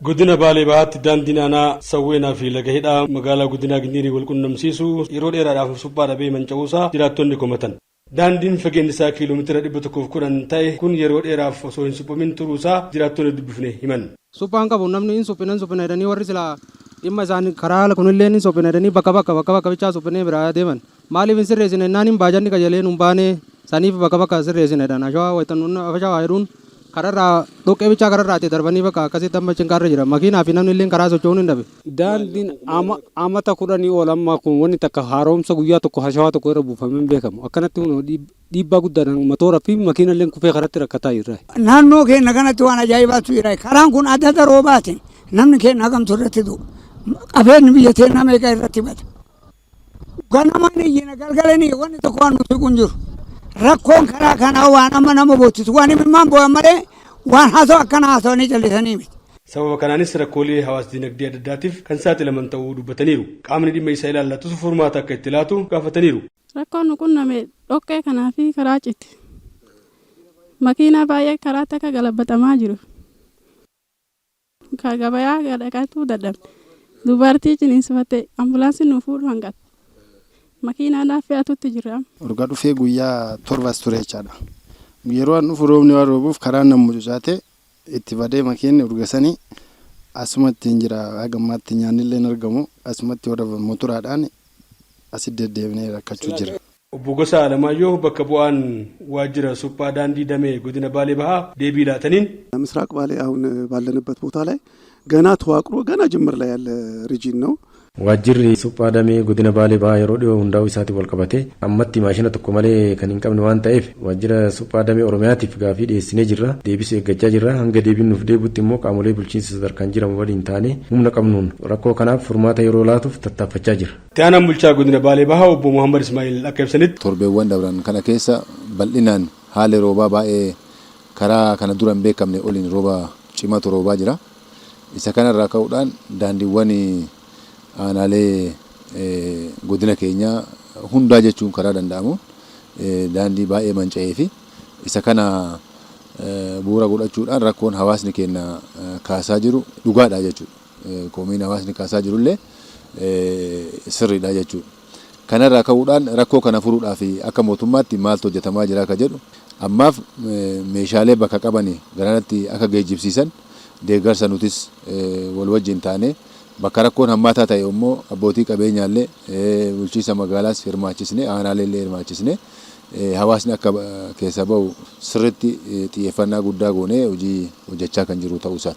Godina Baalee Bahaatti daandiin aanaa Sawweenaa fi laga hidhaa magaalaa Godina Giniirii wal qunnamsiisu yeroo dheeraadhaaf suphaa dhabee manca'uusaa jiraattonni komatan. Daandiin fageenni isaa kiiloomeetira 110 ta'e kun yeroo dheeraaf osoo hin suphamin turuusaa jiraattonni dubbifne himan. Suphaan qabu namni hin suphina jedhanii warri silaa dhimma isaanii karaa kunillee hin suphina jedhanii bakka bichaa suphinee biraa deeman. Maaliif hin sirreessine naan baajanni qajeeleen hin baane saniif bakka sirreessine dhaan ashawaa wayitanuun afashawaa hedduun kararraa dhoqqee bichaa kararraatti darbanii bakka akkasitti amma cinqaarra jira makiinaa fi namni illee karaa socho'uun hin dhabe. Daandiin amata 10 ol amma kun wanni takka haaromsa guyyaa tokko hashawaa tokko irra buufamee beekamu akkanatti dhiibbaa guddaadhaan matooraa fi makiina illee kufee karatti rakkataa jirra. Naannoo keenya kanatti waan ajaa'ibaatu jira. Karaan kun adda roobaatiin namni keenya hagamtu irratti du'u. Qabeenyi biyya teenyaa meeqa irratti bada. Ganamaan iyyina galgalanii wanni tokko waan nuti kun jiru. Rakkoon karaa kanaa waan amma nama boottisu waan himimmaan bu'an malee waan haasoo akkana haasawanii callisanii miti. Sababa kanaanis rakkoolee hawaas dinagdee adda addaatiif kan saaxilaman ta'uu dubbataniiru. Qaamni dhimma isaa ilaallatus furmaata akka itti laatu gaafataniiru. Rakkoon nu qunname dhoqqee kanaa fi karaa cite. Makiinaa baay'ee karaatti akka galabbatamaa jiru. Gabayaa gadhaqatuu dadhabne. Dubartii ciniinsifattee ambulaansiin nu fuudhu hanqate. Makiinaadhaaf fe'atutti jira. Urgaa dhufee guyyaa 7 ture jechaadha. Yeroo an dhufu roobni waan roobuuf karaan nan mucucaate itti badee makiinni urgasanii asumatti hin jira hagammaatti nyaanni illee hin argamu asumatti warra motoraadhaan asi deddeebinee rakkachuu jira. Obbo Gosaa Alamaayyoo bakka bu'aan waajjira suphaa daandii damee godina Baalee Bahaa deebii laataniin ምስራቅ ባሌ አሁን ባለንበት ቦታ ላይ ገና ተዋቅሮ ገና ጅምር ላይ ያለ ሪጂን ነው። Waajjirri suphaa damee godina Baalee Bahaa yeroo dhiyoo hundaa'uu isaatti wal qabatee ammatti maashina tokko malee kan hin qabne waan ta'eef waajjira suphaa damee Oromiyaatiif gaafii dhiyeessinee jirra. Deebisee eeggachaa jirra. Hanga deebiin nuuf deebutti immoo qaamolee bulchiinsa sadarkaan jiran waliin taanee humna qabnuun rakkoo kanaaf furmaata yeroo laatuuf tattaaffachaa jira. Itti aanaan bulchaa godina Baalee Bahaa obbo Muhammad Ismaa'il akka ibsanitti torbeewwan dabran kana keessa bal'inaan haalli roobaa baay'ee karaa kana dura hin beekamne oliin rooba cimaatu roobaa jira. Isa kanarraa ka'uudhaan daandiiwwan aanaalee godina keenya hundaa jechuun karaa danda'amu daandii baay'ee manca'ee fi isa kana bu'uura godhachuudhaan rakkoon hawaasni keenya kaasaa jiru dhugaadha jechuudha. Komiin hawaasni kaasaa jirullee sirriidha jechuudha. Kanarraa ka'uudhaan rakkoo kana furuudhaaf akka mootummaatti maaltu hojjetamaa jira akka jedhu ammaaf meeshaalee bakka qabanii garanatti akka geejjibsiisan deeggarsa nutis wal wajjin taane bakka rakkoon hammaataa ta'e immoo abbootii qabeenyaallee bulchiinsa magaalaas hirmaachisne aanaalee illee hirmaachisne hawaasni akka keessa ba'u sirriitti xiyyeeffannaa guddaa goonee hojii hojjechaa kan jiru ta'uusaa.